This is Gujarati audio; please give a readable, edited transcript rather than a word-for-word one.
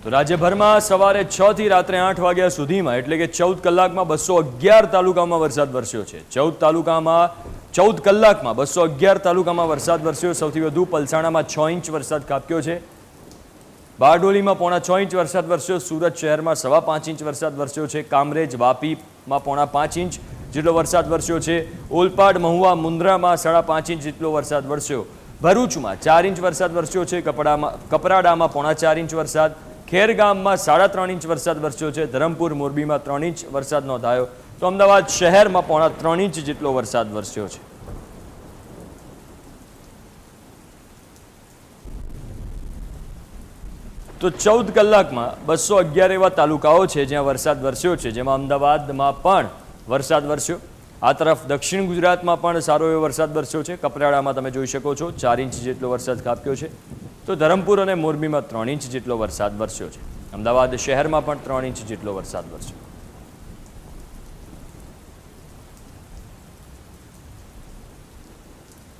તો રાજ્યભરમાં સવારે 6 થી રાત્રે 8 વાગ્યા સુધીમાં એટલે કે 14 કલાકમાં 211 તાલુકામાં વરસાદ વરસ્યો છે। 14 કલાકમાં 211 તાલુકામાં વરસાદ વરસ્યો। સૌથી વધુ પલસાણામાં 6 ઇંચ વરસાદ ખાબક્યો છે। બારડોલીમાં 6.5 ઇંચ વરસાદ વરસ્યો। સુરત શહેરમાં 5.25 ઇંચ વરસાદ વરસ્યો છે। કામરેજ વાપીમાં 5.5 ઇંચ જેટલો વરસાદ વરસ્યો છે। ઓલપાડ મહુવા મુન્દ્રામાં 5.5 ઇંચ જેટલો વરસાદ વરસ્યો। ભરૂચમાં 4 ઇંચ વરસાદ વરસ્યો છે। કપરાડામાં 4.5 ઇંચ વરસાદ, ખેરગામમાં 3.5 ઇંચ વરસાદ વરસ્યો છે। ધરમપુર મોરબીમાં 3 ઇંચ વરસાદ નોંધાયો। તો અમદાવાદ શહેરમાં 3.5 ઇંચ જેટલો વરસાદ વરસ્યો છે। તો 14 કલાકમાં 211 એવા તાલુકાઓ છે જ્યાં વરસાદ વરસ્યો છે, જેમાં અમદાવાદમાં પણ વરસાદ વરસ્યો। આ તરફ દક્ષિણ ગુજરાતમાં પણ સારો એવો વરસાદ વરસ્યો છે। કપરાડામાં તમે જોઈ શકો છો 4 ઇંચ જેટલો વરસાદ ખાબક્યો છે। તો ધરમપુર અને મોરબીમાં 3 ઇંચ જેટલો વરસાદ વરસ્યો છે। અમદાવાદ શહેરમાં પણ 3 ઇંચ જેટલો વરસાદ વરસ્યો।